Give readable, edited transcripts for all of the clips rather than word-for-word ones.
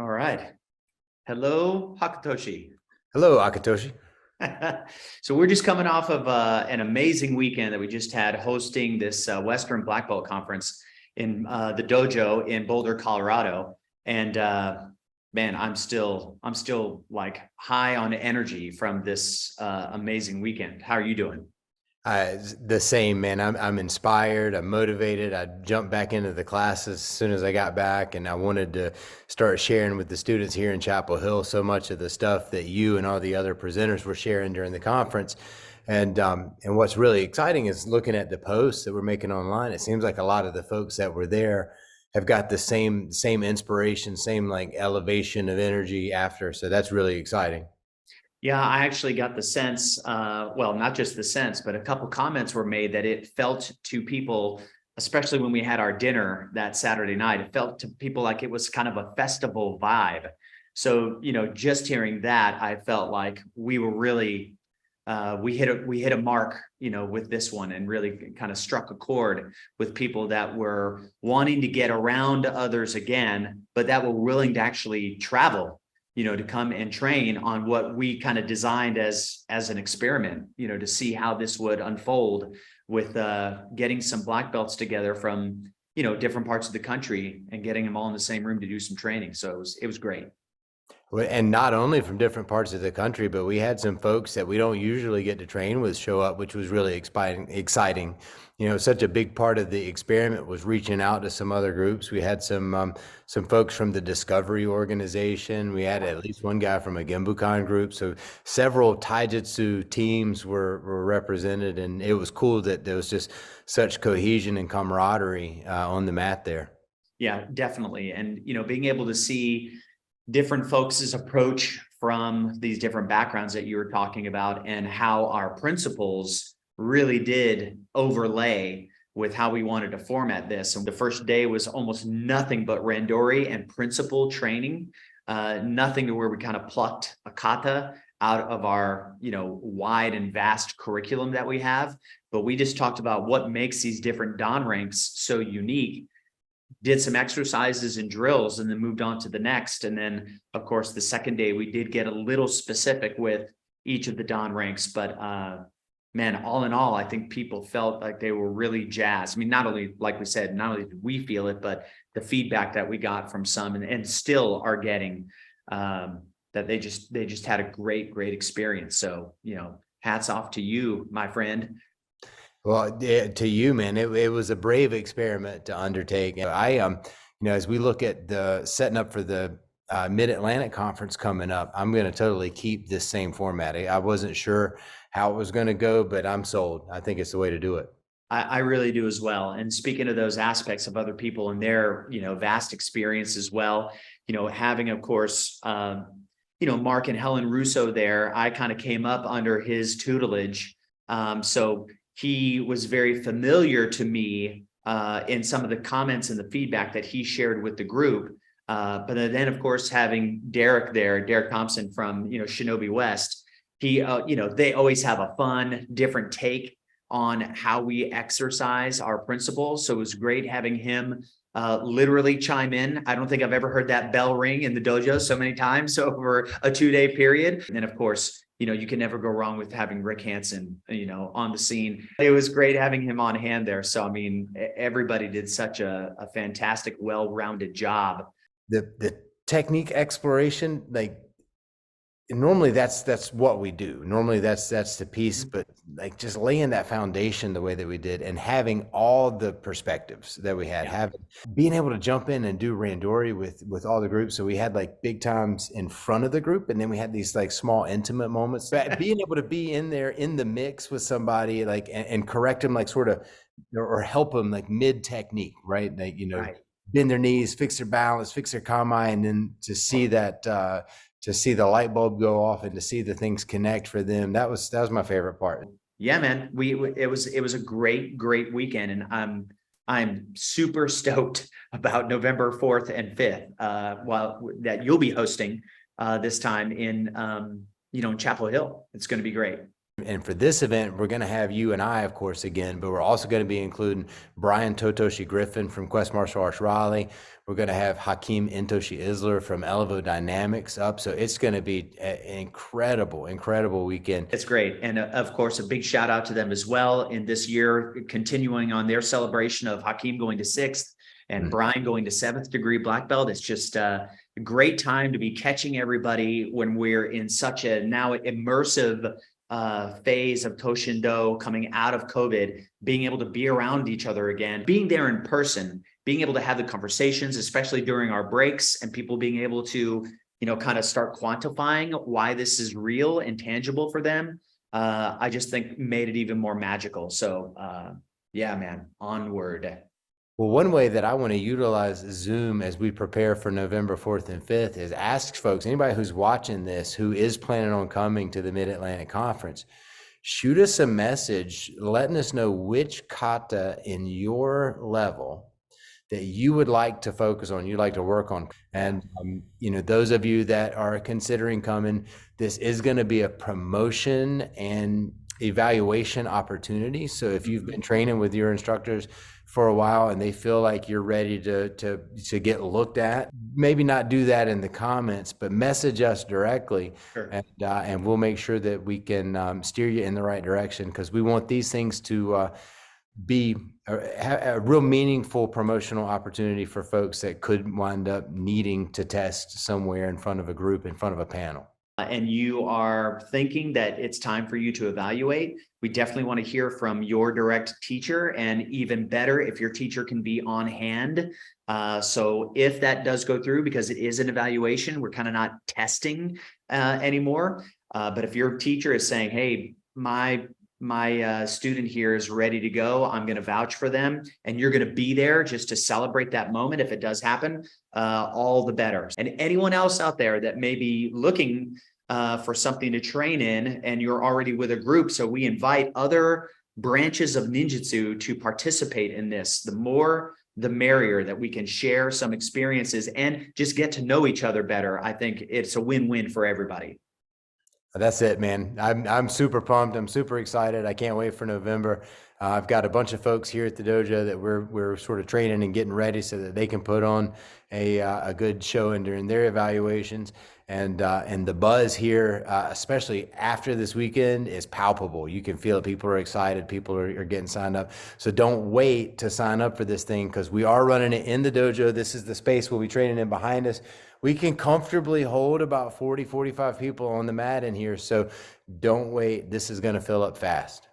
All right. Hello, Hakatoshi. Hello, Akatoshi. So we're just coming off of an amazing weekend that we just had hosting this Western Black Belt Conference in the dojo in Boulder, Colorado. And man, I'm still like high on energy from this amazing weekend. How are you doing? The same, man. I'm inspired. I'm motivated. I jumped back into the classes as soon as I got back, and I wanted to start sharing with the students here in Chapel Hill so much of the stuff that you and all the other presenters were sharing during the conference. And what's really exciting is looking at the posts that we're making online. It seems like a lot of the folks that were there have got the same inspiration, same like elevation of energy after. So that's really exciting. Yeah, I actually got the sense, well, not just the sense, but a couple comments were made that it felt to people, especially when we had our dinner that Saturday night, it felt to people like it was kind of a festival vibe. So, just hearing that, I felt like we were really, we hit a mark, with this one and really kind of struck a chord with people that were wanting to get around others again, but that were willing to actually travel, to come and train on what we kind of designed as an experiment, to see how this would unfold with getting some black belts together from, different parts of the country and getting them all in the same room to do some training. So it was great. And not only from different parts of the country, but we had some folks that we don't usually get to train with show up, which was really exciting. Such a big part of the experiment was reaching out to some other groups. We had some folks from the Discovery organization. We had at least one guy from a Gembukan group. So several Taijutsu teams were represented, and it was cool that there was just such cohesion and camaraderie on the mat there. Yeah, definitely. And, being able to see different folks' approach from these different backgrounds that you were talking about and how our principles really did overlay with how we wanted to format this. And the first day was almost nothing but randori and principle training, nothing to where we kind of plucked a kata out of our, wide and vast curriculum that we have. But we just talked about what makes these different dan ranks so unique, did some exercises and drills, and then moved on to the next. And then, of course, the second day, we did get a little specific with each of the dan ranks. But man, all in all, I think people felt like they were really jazzed. I mean, not only, like we said, not only did we feel it, but the feedback that we got from some and still are getting, that they just had a great experience. So, hats off to you, my friend. Well, yeah, to you, man, it was a brave experiment to undertake. As we look at the setting up for the Mid-Atlantic Conference coming up, I'm going to totally keep this same format. I wasn't sure how it was going to go, but I'm sold. I think it's the way to do it. I really do as well. And speaking of those aspects of other people and their, vast experience as well, having, of course, Mark and Helen Russo there, I kind of came up under his tutelage. So he was very familiar to me in some of the comments and the feedback that he shared with the group. But then, of course, having Derek there, Derek Thompson from, Shinobi West, he, they always have a fun, different take on how we exercise our principles. So it was great having him literally chime in. I don't think I've ever heard that bell ring in the dojo so many times over a 2-day period. And then, of course, you can never go wrong with having Rick Hansen, on the scene. It was great having him on hand there. So, I mean, everybody did such a fantastic, well-rounded job. The technique exploration, like normally that's what we do. Normally that's the piece, but like just laying that foundation the way that we did and having all the perspectives that we had, being able to jump in and do randori with all the groups. So we had like big times in front of the group, and then we had these like small intimate moments. But being able to be in there in the mix with somebody like and correct them, like sort of or help them like mid technique, right? Like Right. bend their knees, fix their balance, fix their kamae, and then to see that to see the light bulb go off and to see the things connect for them. That was my favorite part. Yeah, man. It was a great weekend, and I'm super stoked about November 4th and 5th. While that you'll be hosting this time in in Chapel Hill. It's going to be great. And for this event, we're going to have you and I, of course, again, but we're also going to be including Brian Totoshi Griffin from Quest Martial Arts Raleigh. We're going to have Hakeem Intoshi Isler from Elevo Dynamics up. So it's going to be an incredible, incredible weekend. It's great. And of course, a big shout out to them as well in this year, continuing on their celebration of Hakeem going to 6th and Brian going to 7th degree black belt. It's just a great time to be catching everybody when we're in such a now immersive phase of To-Shin coming out of COVID, being able to be around each other again, being there in person, being able to have the conversations, especially during our breaks, and people being able to, kind of start quantifying why this is real and tangible for them. I just think made it even more magical. So yeah, man, onward. Well, one way that I want to utilize Zoom as we prepare for November 4th and 5th is ask folks, anybody who's watching this, who is planning on coming to the Mid-Atlantic Conference, shoot us a message letting us know which kata in your level that you would like to focus on, you'd like to work on. And, those of you that are considering coming, this is going to be a promotion and evaluation opportunity. So if you've been training with your instructors for a while and they feel like you're ready to get looked at, maybe not do that in the comments, but message us directly. Sure. And we'll make sure that we can steer you in the right direction, because we want these things to be a real meaningful promotional opportunity for folks that could wind up needing to test somewhere in front of a group, in front of a panel. And you are thinking that it's time for you to evaluate, we definitely want to hear from your direct teacher, and even better if your teacher can be on hand. So if that does go through, because it is an evaluation, we're kind of not testing anymore. But if your teacher is saying, hey, my student here is ready to go, I'm going to vouch for them, and you're going to be there just to celebrate that moment if it does happen, all the better. And anyone else out there that may be looking for something to train in, and you're already with a group, so we invite other branches of ninjutsu to participate in this. The more the merrier, that we can share some experiences and just get to know each other better. I think it's a win-win for everybody. That's it, man. I'm super pumped. I'm super excited. I can't wait for November. I've got a bunch of folks here at the dojo that we're sort of training and getting ready so that they can put on a good showing during their evaluations. And the buzz here, especially after this weekend, is palpable. You can feel it. People are excited. People are getting signed up. So don't wait to sign up for this thing, because we are running it in the dojo. This is the space we'll be training in behind us. We can comfortably hold about 40, 45 people on the mat in here. So don't wait. This is going to fill up fast.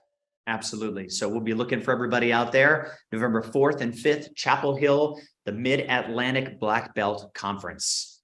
Absolutely. So we'll be looking for everybody out there, November 4th and 5th, Chapel Hill, the Mid-Atlantic Black Belt Conference.